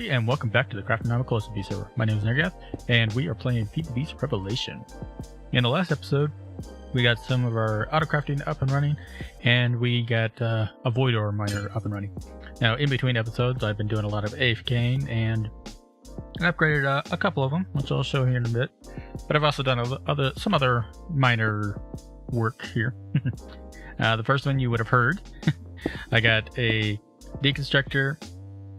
everybody, and welcome back to the Craftinomical SMP server. My name is Naragath, and we are playing FTB's Revelation. In the last episode, we got some of our auto-crafting up and running, and we got a void ore miner up and running. Now, in between episodes, I've been doing a lot of AFKing, and I upgraded a couple of them, which I'll show here in a bit. But I've also done some other minor work here. The first one you would have heard. I got a deconstructor,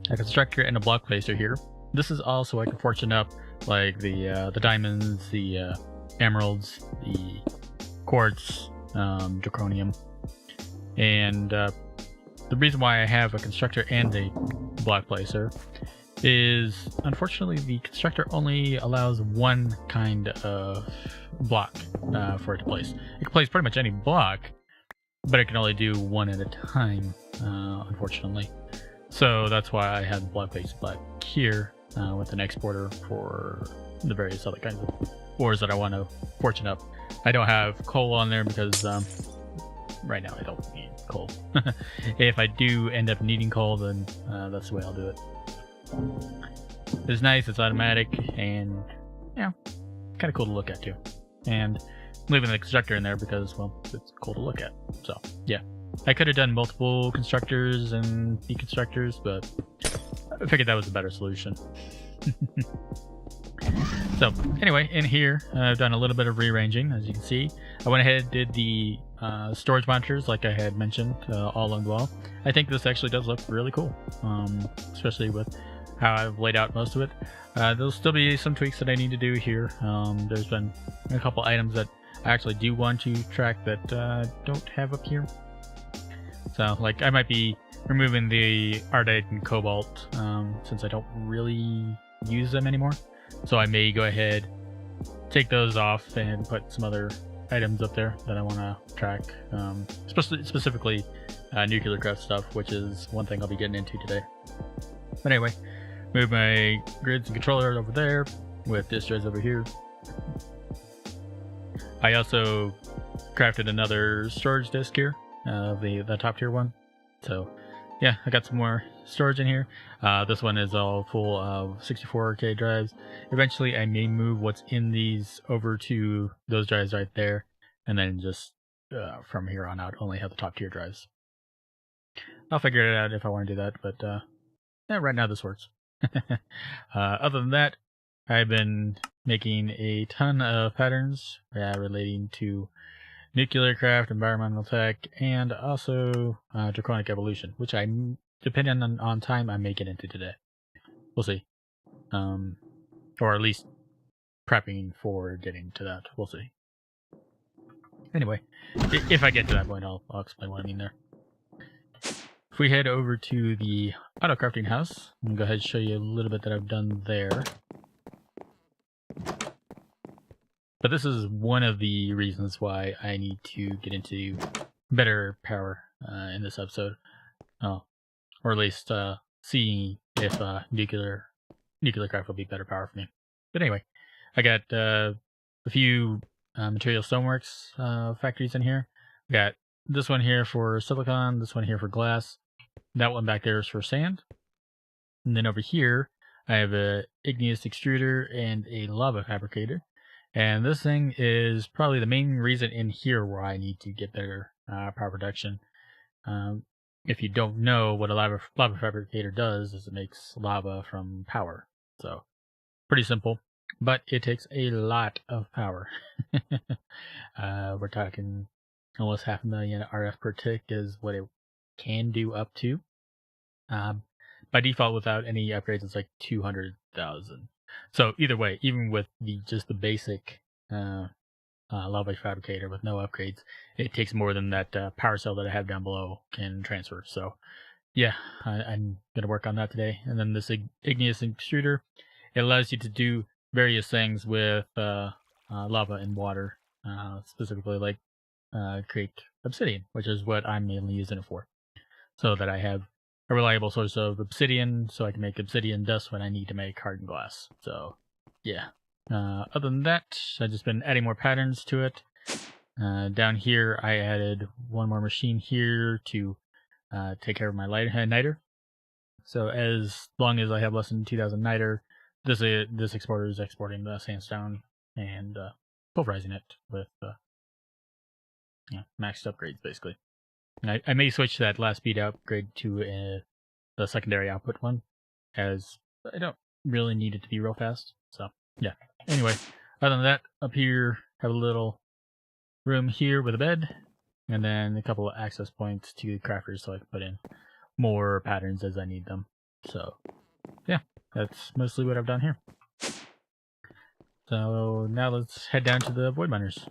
a constructor, and a block placer here. This is also I can fortune up like the diamonds, the emeralds, the quartz, draconium, and the reason why I have a constructor and a block placer is unfortunately the constructor only allows one kind of block for it to place. It can place pretty much any block, but it can only do one at a time, unfortunately. So that's why I have the block placer back here with an exporter for the various other kinds of ores that I want to fortune up. I don't have coal on there because right now I don't need coal. If I do end up needing coal, then that's the way I'll do it. It's nice, it's automatic, and yeah, kind of cool to look at too. And I'm leaving the constructor in there because, well, it's cool to look at. So yeah, I could have done multiple constructors and deconstructors, but I figured that was a better solution. So anyway, in here I've done a little bit of rearranging. As you can see, I went ahead and did the storage monitors like I had mentioned all along the wall. I think this actually does look really cool, especially with how I've laid out most of it. There'll still be some tweaks that I need to do here. There's been a couple items that I actually do want to track that don't have up here. So like I might be removing the ardite and cobalt since I don't really use them anymore. So I may go ahead, take those off, and put some other items up there that I want to track, specifically Nuclearcraft stuff, which is one thing I'll be getting into today. But anyway, move my grids and controller over there with disk drives over here. I also crafted another storage disk here, the top tier one. So yeah, I got some more storage in here. This one is all full of 64K drives. Eventually I may move what's in these over to those drives right there, and then just from here on out only have the top tier drives. I'll figure it out if I want to do that, but yeah, right now this works. Other than that, I've been making a ton of patterns relating to Nuclearcraft, environmental tech, and also draconic evolution, which I, depending on time, I may get into today. We'll see. Or at least prepping for getting to that. We'll see. Anyway, if I get to that point, I'll explain what I mean there. If we head over to the auto crafting house, I'm going to go ahead and show you a little bit that I've done there. But this is one of the reasons why I need to get into better power in this episode. Or at least see if Nuclearcraft will be better power for me. But anyway, I got a few material stoneworks factories in here. I got this one here for silicon, this one here for glass. That one back there is for sand. And then over here, I have a igneous extruder and a lava fabricator. And this thing is probably the main reason in here where I need to get better power production. If you don't know what a lava fabricator does, is it makes lava from power. So pretty simple, but it takes a lot of power. We're talking almost 500,000 RF per tick is what it can do up to. By default, without any upgrades, it's like 200,000. So either way, even with just the basic lava fabricator with no upgrades, it takes more than that power cell that I have down below can transfer. So yeah, I'm going to work on that today. And then this igneous extruder, it allows you to do various things with lava and water, specifically like create obsidian, which is what I'm mainly using it for. So that I have a reliable source of obsidian, so I can make obsidian dust when I need to make hardened glass. So yeah. Other than that, I've just been adding more patterns to it. Down here, I added one more machine here to take care of my niter. So as long as I have less than 2,000 niter, this exporter is exporting the sandstone and pulverizing it with maxed upgrades, basically. And I may switch that last speed upgrade to the secondary output one, as I don't really need it to be real fast. So, yeah. Anyway, other than that, up here, have a little room here with a bed, and then a couple of access points to crafters so I can put in more patterns as I need them. So, yeah, that's mostly what I've done here. So, now let's head down to the void miners.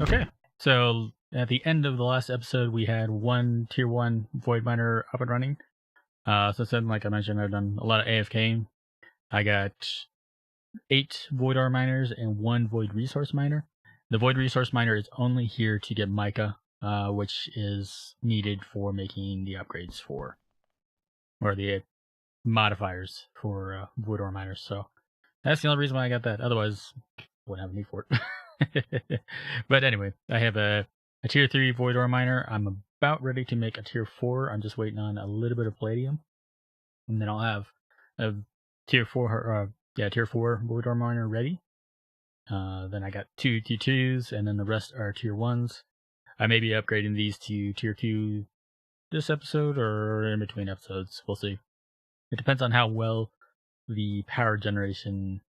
Okay, so at the end of the last episode, we had one tier 1 void miner up and running. Since then, like I mentioned, I've done a lot of AFKing. I got 8 void ore miners and 1 void resource miner. The void resource miner is only here to get mica, which is needed for making the upgrades for, or the modifiers for void ore miners. So that's the only reason why I got that. Otherwise, wouldn't have a need for it. But anyway, I have a tier 3 void ore miner. I'm about ready to make a tier 4. I'm just waiting on a little bit of palladium, and then I'll have a tier 4 void ore miner ready. Then I got 2 tier 2s, and then the rest are tier 1s. I may be upgrading these to tier 2 this episode or in between episodes. We'll see. It depends on how well the power generation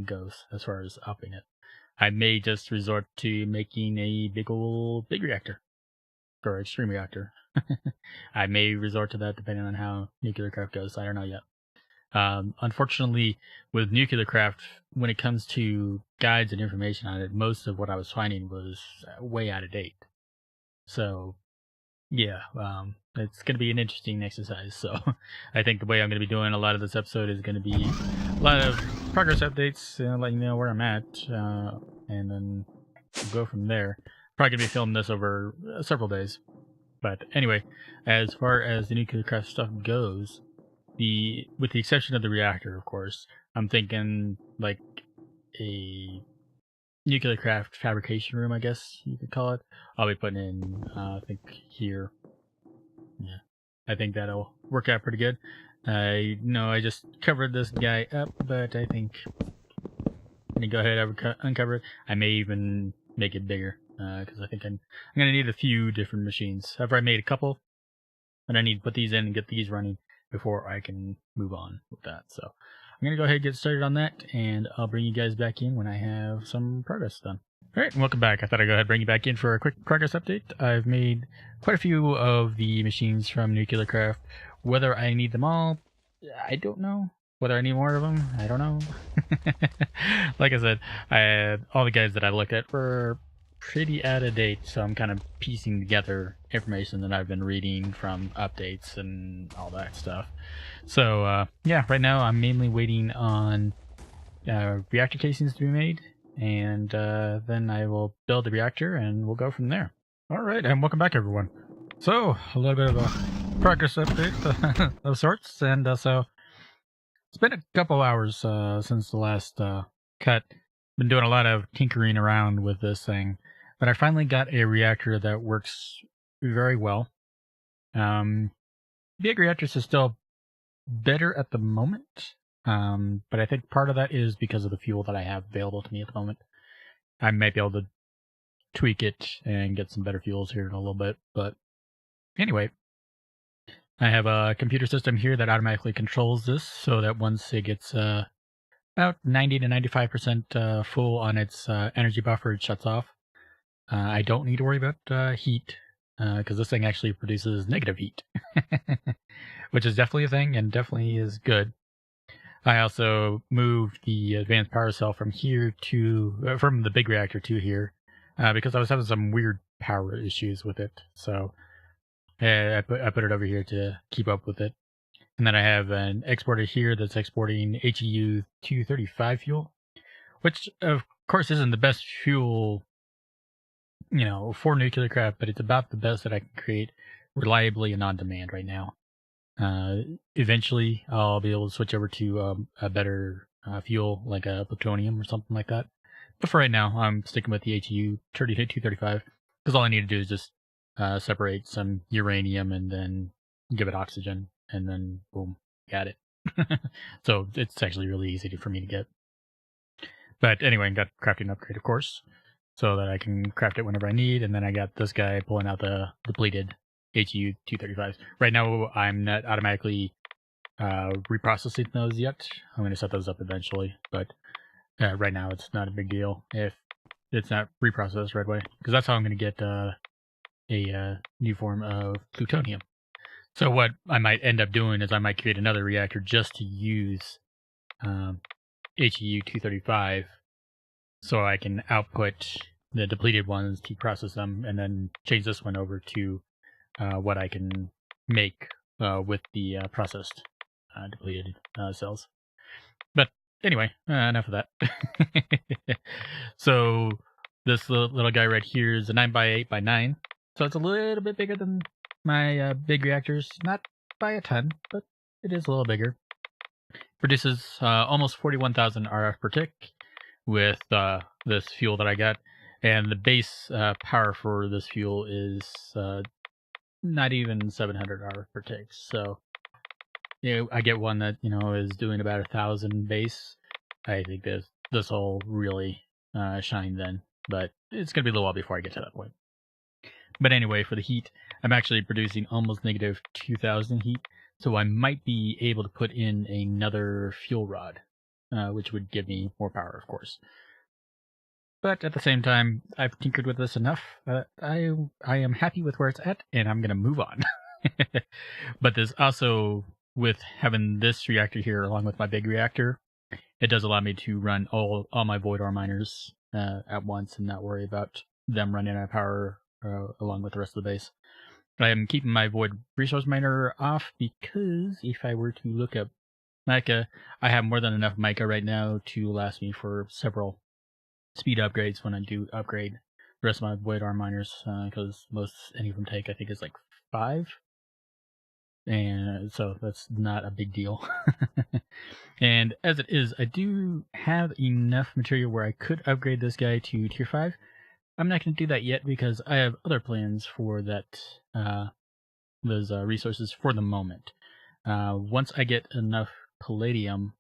goes as far as upping it. I may just resort to making a big reactor or extreme reactor. I may resort to that depending on how Nuclearcraft goes. I don't know yet. Unfortunately, with Nuclearcraft, when it comes to guides and information on it, most of what I was finding was way out of date. So, yeah, it's going to be an interesting exercise. So, I think the way I'm going to be doing a lot of this episode is going to be a lot of progress updates, letting you know where I'm at, and then we'll go from there. Probably going to be filming this over several days. But anyway, as far as the Nuclearcraft stuff goes, with the exception of the reactor, of course, I'm thinking like a Nuclearcraft fabrication room, I guess you could call it. I'll be putting in, I think here. Yeah, I think that'll work out pretty good. I just covered this guy up, but I think I'm gonna go ahead and uncover it. I may even make it bigger, because I think I'm gonna need a few different machines. I've already made a couple, and I need to put these in and get these running before I can move on with that. So I'm going to go ahead and get started on that, and I'll bring you guys back in when I have some progress done. Alright, and welcome back. I thought I'd go ahead and bring you back in for a quick progress update. I've made quite a few of the machines from Nuclearcraft. Whether I need them all, I don't know. Whether I need more of them, I don't know. Like I said, all the guides that I looked at were pretty out of date, so I'm kind of piecing together information that I've been reading from updates and all that stuff. So yeah, right now I'm mainly waiting on reactor casings to be made, and then I will build the reactor and we'll go from there. Alright, and welcome back everyone. So, a little bit of a progress update of sorts, and so it's been a couple hours since the last cut. Been doing a lot of tinkering around with this thing. But I finally got a reactor that works very well. Big reactors are still better at the moment, but I think part of that is because of the fuel that I have available to me at the moment. I might be able to tweak it and get some better fuels here in a little bit, but anyway, I have a computer system here that automatically controls this so that once it gets about 90 to 95% full on its energy buffer, it shuts off. I don't need to worry about heat, because this thing actually produces negative heat, which is definitely a thing and definitely is good. I also moved the advanced power cell from here to, from the big reactor to here, because I was having some weird power issues with it. So I put it over here to keep up with it. And then I have an exporter here that's exporting HEU 235 fuel, which of course isn't the best fuel, for Nuclearcraft, but it's about the best that I can create reliably and on demand right now. Eventually, I'll be able to switch over to a better fuel, like a plutonium or something like that. But for right now, I'm sticking with the HEU 235, because all I need to do is just separate some uranium and then give it oxygen, and then boom, got it. So it's actually really easy for me to get. But anyway, I got crafting upgrade, of course, so that I can craft it whenever I need. And then I got this guy pulling out the depleted HEU 235s. Right now, I'm not automatically reprocessing those yet. I'm going to set those up eventually, but right now it's not a big deal if it's not reprocessed right away, because that's how I'm going to get a new form of plutonium. So what I might end up doing is I might create another reactor just to use HEU 235, so I can output the depleted ones to process them, and then change this one over to what I can make with the processed depleted cells. But anyway, enough of that. So this little guy right here is a 9x8x9, so it's a little bit bigger than my big reactors. Not by a ton, but it is a little bigger. Produces almost 41,000 RF per tick with this fuel that I got, and the base power for this fuel is not even 700 RF per tick. So I get one that is doing about 1,000 base. I think this will really shine then, but it's gonna be a little while before I get to that point. But anyway, for the heat, I'm actually producing almost negative 2,000 heat, so I might be able to put in another fuel rod, which would give me more power, of course. But at the same time, I've tinkered with this enough. I am happy with where it's at, and I'm going to move on. But there's also, with having this reactor here along with my big reactor, it does allow me to run all my void ore miners at once and not worry about them running out of power along with the rest of the base. I am keeping my void resource miner off because if I were to look up mica, I have more than enough mica right now to last me for several speed upgrades when I do upgrade the rest of my void ore miners, because any of them take, I think, is like 5. And so that's not a big deal. And as it is, I do have enough material where I could upgrade this guy to tier 5. I'm not going to do that yet because I have other plans for those resources for the moment. Once I get enough palladium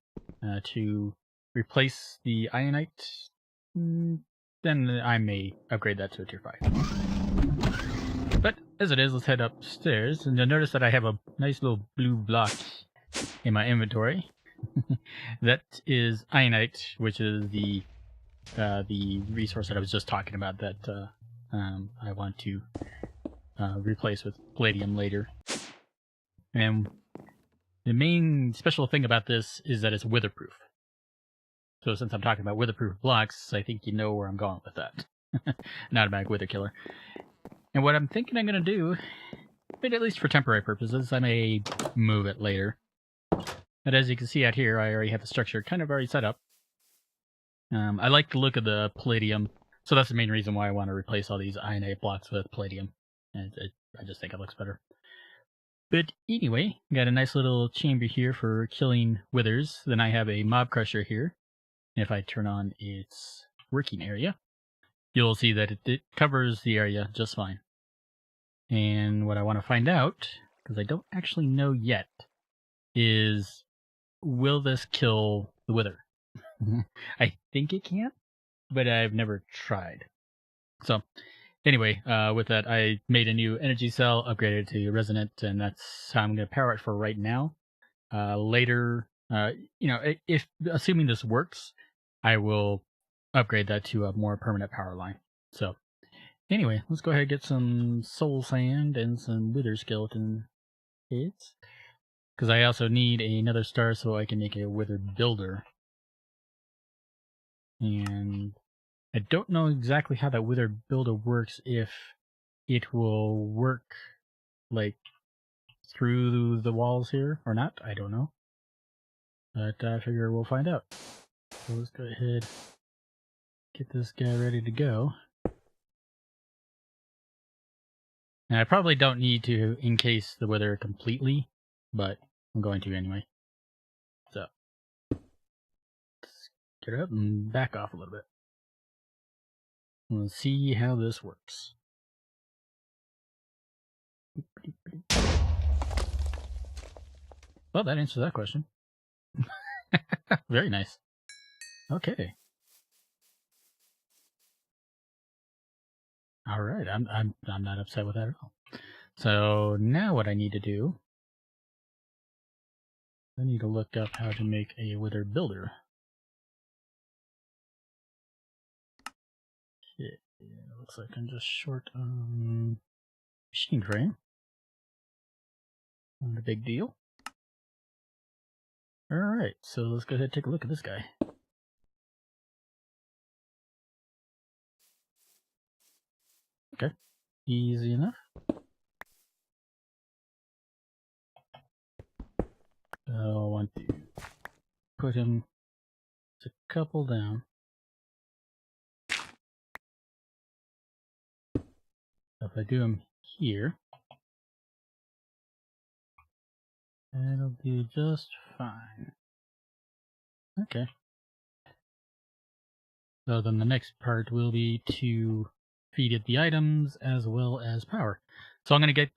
to replace the ionite, then I may upgrade that to a tier 5. But as it is, let's head upstairs, and you'll notice that I have a nice little blue block in my inventory. That is ionite, which is the resource that I was just talking about that I want to replace with palladium later. And the main special thing about this is that it's witherproof. So since I'm talking about witherproof blocks, I think you know where I'm going with that. An automatic wither killer. And what I'm thinking I'm going to do, but at least for temporary purposes, I may move it later. But as you can see out here, I already have the structure kind of already set up. I like the look of the palladium, so that's the main reason why I want to replace all these ionite blocks with palladium. And I just think it looks better. But anyway, got a nice little chamber here for killing withers. Then I have a mob crusher here. And if I turn on its working area, you'll see that it covers the area just fine. And what I want to find out, because I don't actually know yet, is will this kill the wither? I think it can, but I've never tried. So anyway, with that, I made a new energy cell, upgraded to resonant, and that's how I'm going to power it for right now. Later, if assuming this works, I will upgrade that to a more permanent power line. So anyway, let's go ahead and get some soul sand and some wither skeleton heads, because I also need another star so I can make a wither builder. And I don't know exactly how that wither builder works, if it will work like through the walls here or not. I don't know, but I figure we'll find out. So let's go ahead, get this guy ready to go. And I probably don't need to encase the wither completely, but I'm going to anyway. So let's get up and back off a little bit. Let's see how this works. Well, that answers that question. Very nice. Okay. All right. I'm not upset with that at all. So now what I need to do, I need to look up how to make a wither builder. Okay. Looks like I'm just short on machine frame. Not a big deal. Alright, so let's go ahead and take a look at this guy. Okay, easy enough. So I want to put him a couple down. If I do him here, that'll do just fine. Okay. So then the next part will be to feed it the items as well as power. So I'm going to get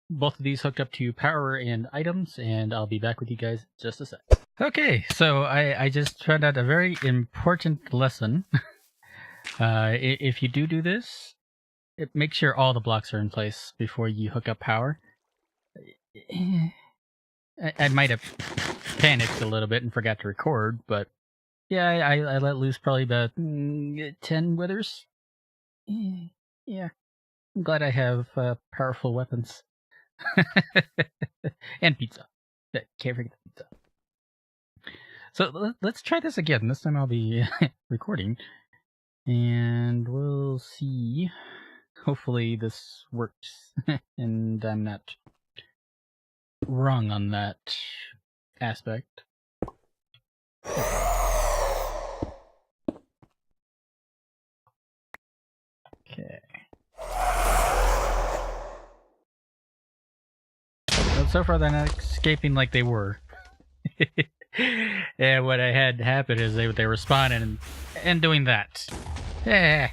both of these hooked up to power and items, and I'll be back with you guys in just a sec. Okay, so I just found out a very important lesson. If you do this, make sure all the blocks are in place before you hook up power. I might have panicked a little bit and forgot to record, but yeah, I let loose probably about 10 withers. Yeah, I'm glad I have powerful weapons. And pizza. Can't forget the pizza. So let's try this again. This time I'll be recording. And we'll see. Hopefully this works. And I'm not wrong on that aspect. Okay. So far they're not escaping like they were. And what I had happen is they were spawning and doing that. Yeah.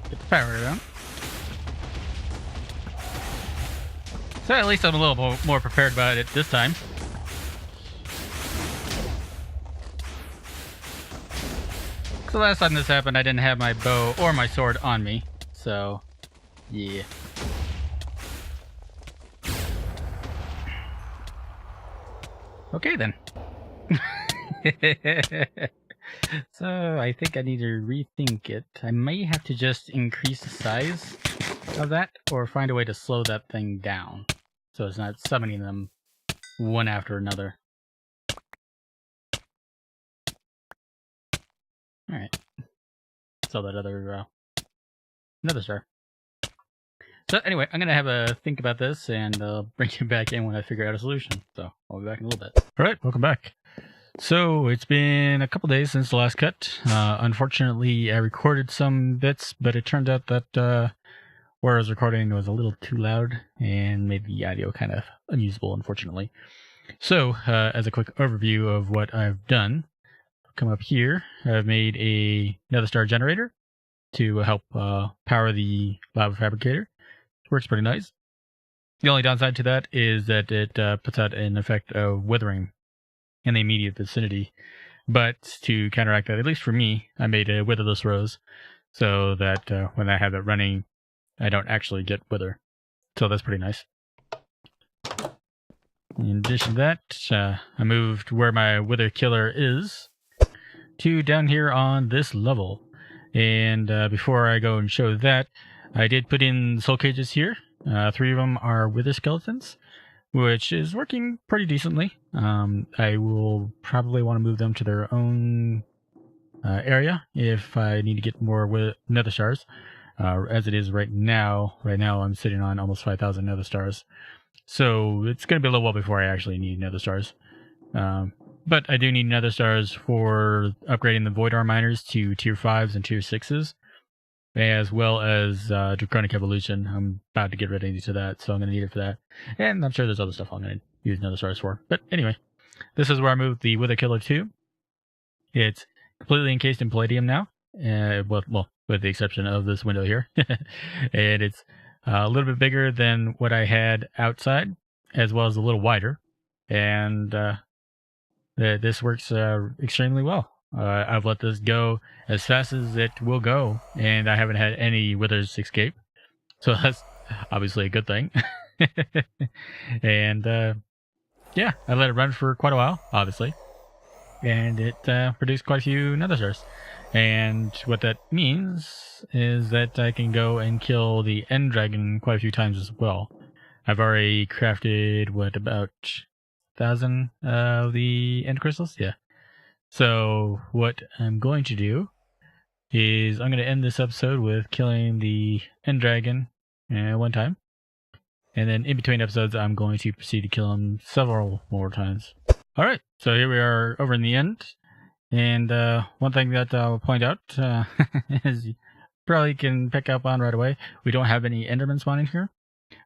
Get the power down. So at least I'm a little more prepared about it this time. So last time this happened, I didn't have my bow or my sword on me. So, yeah. Okay then. So I think I need to rethink it. I may have to just increase the size of that or find a way to slow that thing down so it's not summoning them one after another. Alright. So that other another star. So anyway, I'm gonna have a think about this and bring you back in when I figure out a solution. So I'll be back in a little bit. Alright, welcome back. So it's been a couple days since the last cut. Unfortunately, I recorded some bits, but it turned out that where I was recording was a little too loud and made the audio kind of unusable, unfortunately. So, as a quick overview of what I've done, come up here, I've made a nether star generator to help power the lava fabricator. It works pretty nice. The only downside to that is that it puts out an effect of withering in the immediate vicinity. But to counteract that, at least for me, I made a witherless rose so that when I have that running, I don't actually get wither. So that's pretty nice. In addition to that, I moved where my wither killer is to down here on this level. And before I go and show that, I did put in soul cages here. 3 of them are wither skeletons, which is working pretty decently. I will probably want to move them to their own area if I need to get more nether stars. As it is right now I'm sitting on almost 5,000 nether stars. So it's going to be a little while before I actually need nether stars. But I do need nether stars for upgrading the void ore miners to tier 5s and tier 6s. As well as Draconic Evolution. I'm about to get ready to that, so I'm going to need it for that. And I'm sure there's other stuff I'm going to use nether stars for. But anyway, this is where I moved the Wither Killer to. It's completely encased in palladium now. Well, with the exception of this window here. And it's a little bit bigger than what I had outside, as well as a little wider. And this works extremely well. I've let this go as fast as it will go, and I haven't had any withers escape. So that's obviously a good thing. And yeah, I let it run for quite a while, obviously. And it produced quite a few nether stars. And what that means is that I can go and kill the end dragon quite a few times as well. I've already crafted, about 1,000 of the end crystals? Yeah. So what I'm going to do is I'm going to end this episode with killing the end dragon one time. And then in between episodes, I'm going to proceed to kill him several more times. All right, so here we are over in the end. And one thing that I'll point out is you probably can pick up on right away, we don't have any endermen spawning here.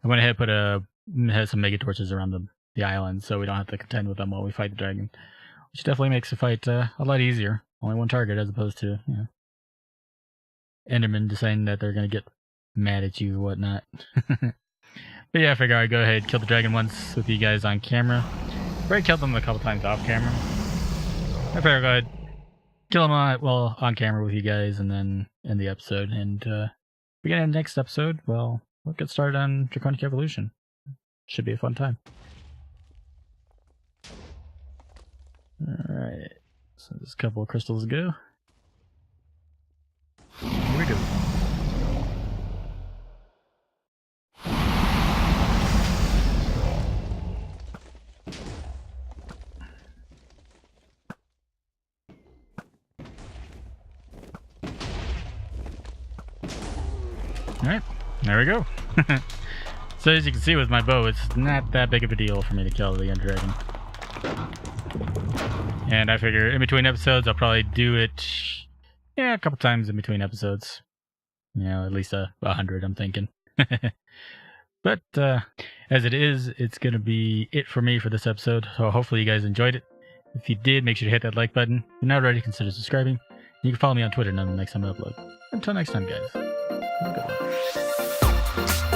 I went ahead and put some mega torches around the island so we don't have to contend with them while we fight the dragon. Which definitely makes the fight a lot easier. Only one target as opposed to, endermen deciding that they're going to get mad at you or whatnot. But yeah, I figure I'd go ahead and kill the dragon once with you guys on camera. I've already killed them a couple times off camera. I figure I'll go ahead kill them on camera with you guys and then end the episode. And beginning of the next episode, well, we'll get started on Draconic Evolution. Should be a fun time. Alright, so there's a couple of crystals to go. Here we go. Alright, there we go. So as you can see with my bow, it's not that big of a deal for me to kill the end dragon. And I figure in between episodes, I'll probably do it, a couple times in between episodes. At least 100, I'm thinking. But as it is, it's going to be it for me for this episode. So hopefully you guys enjoyed it. If you did, make sure to hit that like button. If you're not already, consider subscribing. You can follow me on Twitter the next time I upload. Until next time, guys. Have a good one.